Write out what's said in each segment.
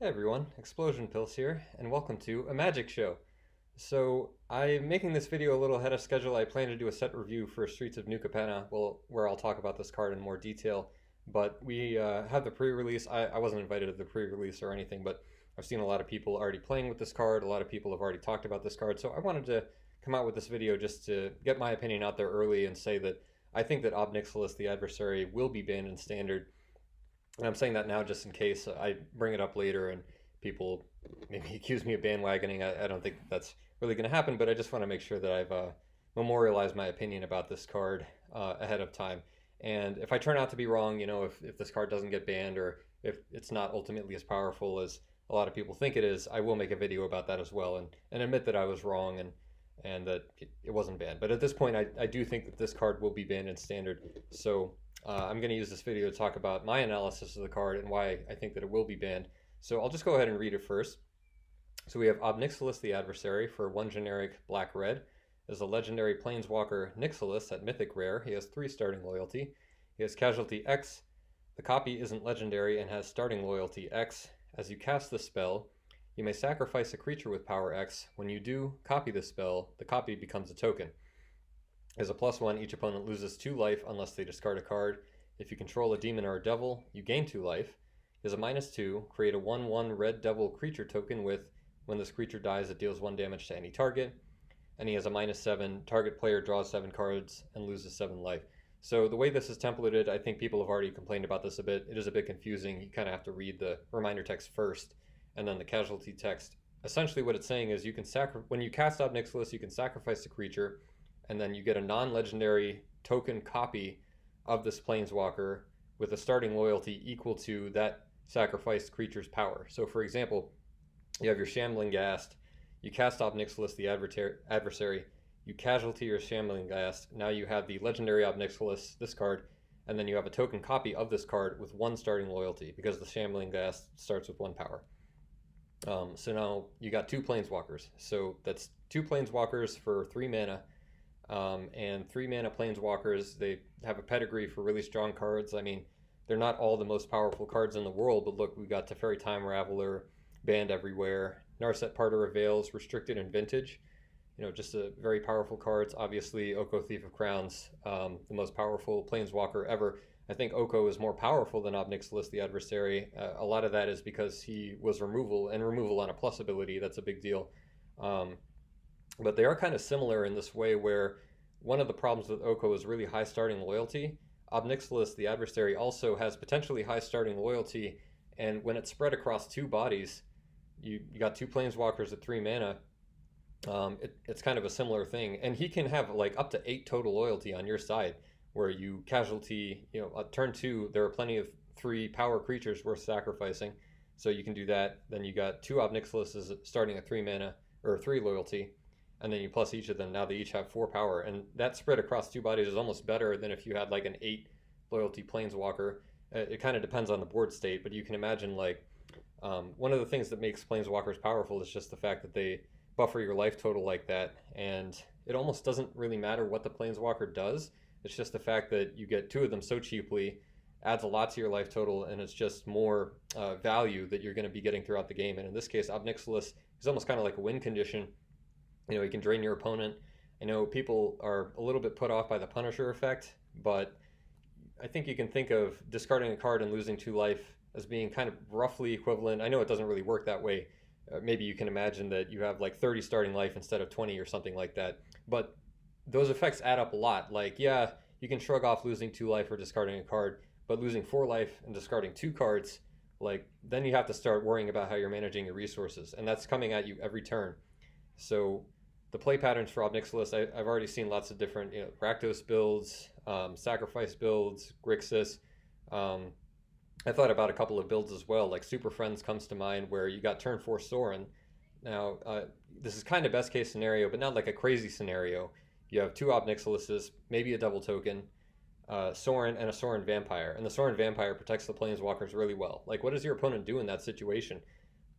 Hey everyone, Explosion Pills here, and welcome to a magic show. So I'm making this video a little ahead of schedule. I plan to do a set review for Streets of New Capenna, where I'll talk about this card in more detail. But we have the pre-release. I wasn't invited to the pre-release or anything, but I've seen a lot of people already playing with this card. A lot of people have already talked about this card. So I wanted to come out with this video just to get my opinion out there early and say that I think that Ob Nixilis, the Adversary, will be banned in Standard. And I'm saying that now just in case I bring it up later and people maybe accuse me of bandwagoning. I don't think that's really going to happen, but I just want to make sure that I've memorialized my opinion about this card ahead of time. And if I turn out to be wrong, if this card doesn't get banned or if it's not ultimately as powerful as a lot of people think it is, I will make a video about that as well and admit that I was wrong and that it wasn't banned. But at this point, I do think that this card will be banned in Standard. So I'm going to use this video to talk about my analysis of the card and why I think that it will be banned. So I'll just go ahead and read it first. So we have Ob Nixilis, the Adversary, for 1 generic black-red. Is a legendary Planeswalker Nixilis at Mythic Rare. He has 3 starting loyalty. He has casualty X. The copy isn't legendary and has starting loyalty X. As you cast the spell, you may sacrifice a creature with power X. When you do copy the spell, the copy becomes a token. As a +1, each opponent loses 2 life unless they discard a card. If you control a demon or a devil, you gain 2 life. As a -2, create a 1/1 red devil creature token with, when this creature dies, it deals 1 damage to any target. And he has a -7, target player draws 7 cards and loses 7 life. So the way this is templated, I think people have already complained about this a bit. It is a bit confusing. You kind of have to read the reminder text first and then the casualty text. Essentially what it's saying is you can when you cast Ob Nixilis, you can sacrifice the creature and then you get a non-legendary token copy of this Planeswalker with a starting loyalty equal to that sacrificed creature's power. So for example, you have your Shambling Ghast, you cast Ob Nixilis, the Adversary, you casualty your Shambling Ghast, now you have the legendary Ob Nixilis, this card, and then you have a token copy of this card with 1 starting loyalty because the Shambling Ghast starts with 1 power. So now you got 2 Planeswalkers. So that's 2 Planeswalkers for 3 mana. And 3 mana Planeswalkers, they have a pedigree for really strong cards. I mean, they're not all the most powerful cards in the world, but look, we got Teferi Time Raveler, banned everywhere, Narset Parter of Veils, restricted in Vintage. Just a very powerful cards. Obviously, Oko Thief of Crowns, the most powerful Planeswalker ever. I think Oko is more powerful than Ob Nixilis, the Adversary. A lot of that is because he was removal on a plus ability. That's a big deal. But they are kind of similar in this way where one of the problems with Oko is really high starting loyalty. Ob Nixilis, the Adversary, also has potentially high starting loyalty, and when it's spread across 2 bodies, you got 2 Planeswalkers at 3 mana, it's kind of a similar thing. And he can have like up to 8 total loyalty on your side, where you casualty, turn 2, there are plenty of 3 power creatures worth sacrificing, so you can do that. Then you got 2 Ob Nixilises starting at 3 mana, or 3 loyalty, and then you plus each of them. Now they each have 4 power, and that spread across 2 bodies is almost better than if you had like an 8 loyalty Planeswalker. It kind of depends on the board state, but you can imagine like one of the things that makes Planeswalkers powerful is just the fact that they buffer your life total like that, and it almost doesn't really matter what the Planeswalker does. It's just the fact that you get 2 of them so cheaply adds a lot to your life total, and it's just more value that you're going to be getting throughout the game. And in this case, Ob Nixilis is almost kind of like a win condition. You can drain your opponent. I know people are a little bit put off by the Punisher effect, but I think you can think of discarding a card and losing 2 life as being kind of roughly equivalent. I know it doesn't really work that way. Maybe you can imagine that you have like 30 starting life instead of 20 or something like that. But those effects add up a lot. Like, yeah, you can shrug off losing 2 life or discarding a card, but losing 4 life and discarding 2 cards, like, then you have to start worrying about how you're managing your resources, and that's coming at you every turn. So the play patterns for Ob Nixilis, I've already seen lots of different, Rakdos builds, Sacrifice builds, Grixis. I thought about a couple of builds as well, like Super Friends comes to mind, where you got turn 4 Sorin. Now, this is kind of best case scenario, but not like a crazy scenario. You have 2 Ob Nixilises, maybe a double token, Sorin, and a Sorin Vampire. And the Sorin Vampire protects the Planeswalkers really well. Like, what does your opponent do in that situation?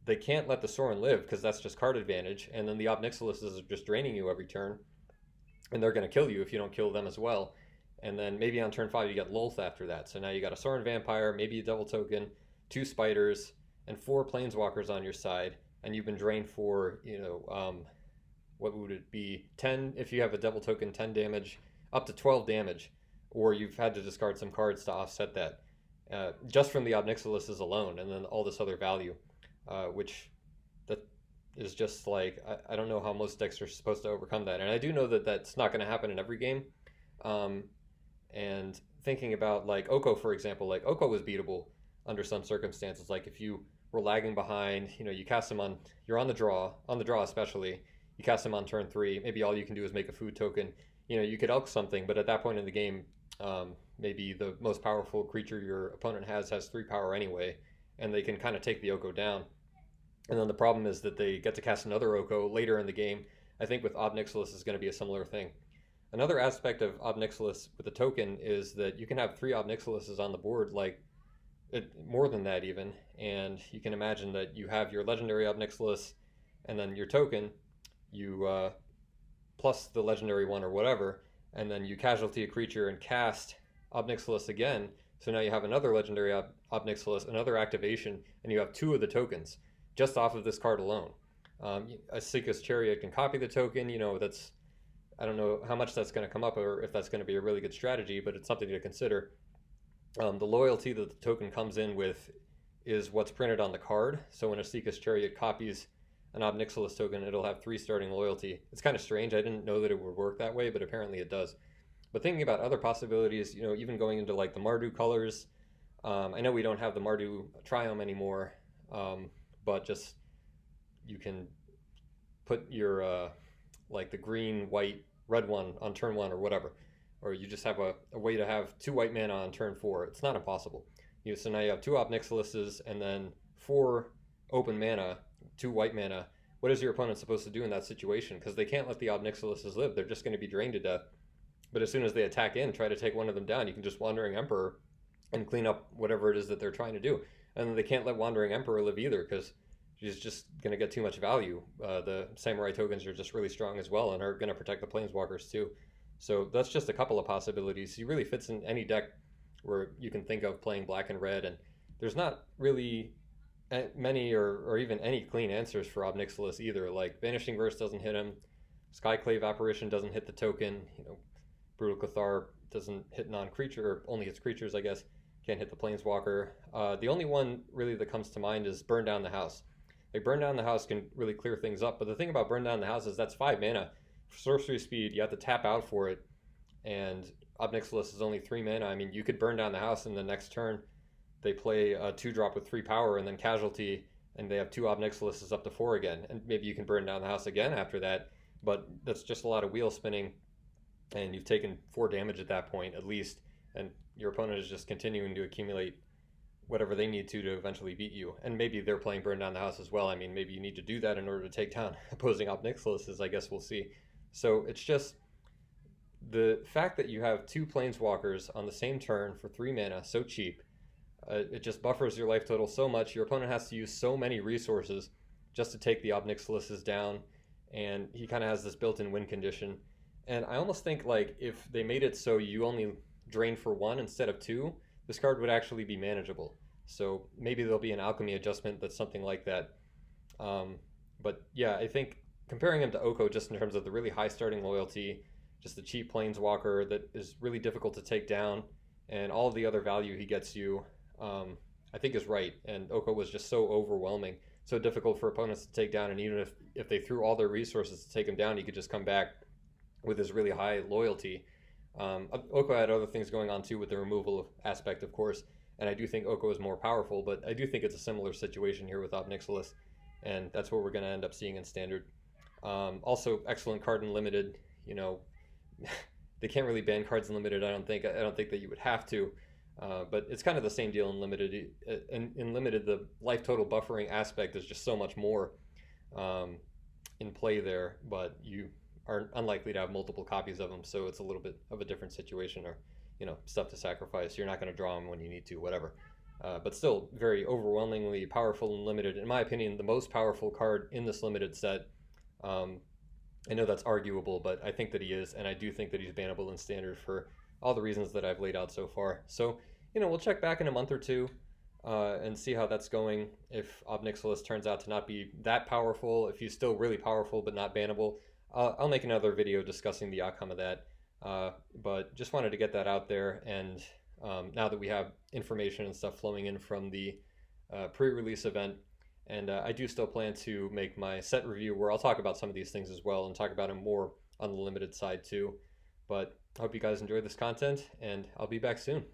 They can't let the Sorin live because that's just card advantage, and then the Ob Nixilises are just draining you every turn, and they're going to kill you if you don't kill them as well. And then maybe on turn 5 you get Lolth after that. So now you got a Sorin Vampire, maybe a double token, 2 spiders, and 4 planeswalkers on your side, and you've been drained for, what would it be? 10 if you have a devil token, 10 damage, up to 12 damage, or you've had to discard some cards to offset that, just from the Ob Nixilis alone, and then all this other value, which that is just like, I don't know how most decks are supposed to overcome that. And I do know that that's not going to happen in every game. And thinking about like Oko, for example, like Oko was beatable under some circumstances. Like if you were lagging behind, you cast him on, you're on the draw especially, you cast him on turn 3, maybe all you can do is make a food token. You could elk something, but at that point in the game, maybe the most powerful creature your opponent has 3 power anyway, and they can kind of take the Oko down. And then the problem is that they get to cast another Oko later in the game. I think with Ob Nixilis is going to be a similar thing. Another aspect of Ob Nixilis with the token is that you can have 3 Ob Nixilises on the board, like more than that even, and you can imagine that you have your legendary Ob Nixilis and then your token, you plus the legendary one or whatever, and then you casualty a creature and cast Ob Nixilis again, so now you have another legendary Ob Nixilis, another activation, and you have 2 of the tokens just off of this card alone. A Seeker's Chariot can copy the token, that's, I don't know how much that's going to come up or if that's going to be a really good strategy, but it's something to consider. The loyalty that the token comes in with is what's printed on the card. So when a Seeker's Chariot copies an Ob Nixilis token, it'll have 3 starting loyalty. It's kind of strange. I didn't know that it would work that way, but apparently it does. But thinking about other possibilities, even going into like the Mardu colors, I know we don't have the Mardu Triome anymore, but just you can put your like the green, white, red one on turn 1 or whatever, or you just have a way to have 2 white mana on turn 4. It's not impossible. So now you have 2 Ob Nixilises and then 4 open mana, 2 white mana. What is your opponent supposed to do in that situation? Because they can't let the Ob Nixilises live. They're just going to be drained to death. But as soon as they attack in, try to take one of them down, you can just Wandering Emperor and clean up whatever it is that they're trying to do. And they can't let Wandering Emperor live either, because she's just going to get too much value. The Samurai tokens are just really strong as well and are going to protect the Planeswalkers too. So that's just a couple of possibilities. He really fits in any deck where you can think of playing black and red, and there's not really many or even any clean answers for Ob Nixilis either. Like Vanishing Verse doesn't hit him, Skyclave Apparition doesn't hit the token, Brutal Cathar doesn't hit non-creature, or only hits creatures, I guess. Can't hit the Planeswalker. The only one really that comes to mind is Burn Down the House. Like Burn Down the House can really clear things up, but the thing about Burn Down the House is that's 5 mana. For sorcery speed, you have to tap out for it, and Ob Nixilis is only 3 mana. I mean, you could Burn Down the House, and the next turn they play a 2-drop with 3 power, and then casualty, and they have 2 Ob Nixilises up to 4 again. And maybe you can Burn Down the House again after that, but that's just a lot of wheel spinning, and you've taken 4 damage at that point at least, and your opponent is just continuing to accumulate whatever they need to eventually beat you. And maybe they're playing Burn Down the House as well. I mean, maybe you need to do that in order to take down opposing Ob Nixilises, I guess we'll see. So it's just the fact that you have 2 Planeswalkers on the same turn for 3 mana, so cheap, it just buffers your life total so much. Your opponent has to use so many resources just to take the Ob Nixilises down, and he kind of has this built-in win condition. And I almost think like if they made it so you only drain for 1 instead of 2, this card would actually be manageable. So maybe there'll be an alchemy adjustment that's something like that. But yeah, I think comparing him to Oko just in terms of the really high starting loyalty, just the cheap Planeswalker that is really difficult to take down, and all of the other value he gets you, I think is right. And Oko was just so overwhelming, so difficult for opponents to take down, and even if they threw all their resources to take him down, he could just come back with his really high loyalty. Oko had other things going on too with the removal aspect, of course, and I do think Oko is more powerful, but I do think it's a similar situation here with Ob Nixilis, and that's what we're going to end up seeing in Standard. Also, excellent card in Limited. They can't really ban cards in Limited. I don't think that you would have to, but it's kind of the same deal in Limited. In Limited, the life total buffering aspect is just so much more in play there, but you are unlikely to have multiple copies of them, so it's a little bit of a different situation, or stuff to sacrifice. You're not going to draw them when you need to, whatever. But still very overwhelmingly powerful and Limited. In my opinion, the most powerful card in this Limited set. I know that's arguable, but I think that he is, and I do think that he's bannable in Standard for all the reasons that I've laid out so far. So, we'll check back in a month or two. and see how that's going. If Ob Nixilis turns out to not be that powerful, if he's still really powerful but not bannable, I'll make another video discussing the outcome of that. But just wanted to get that out there, and now that we have information and stuff flowing in from the pre-release event, and I do still plan to make my set review where I'll talk about some of these things as well and talk about them more on the limited side too. But I hope you guys enjoyed this content, and I'll be back soon.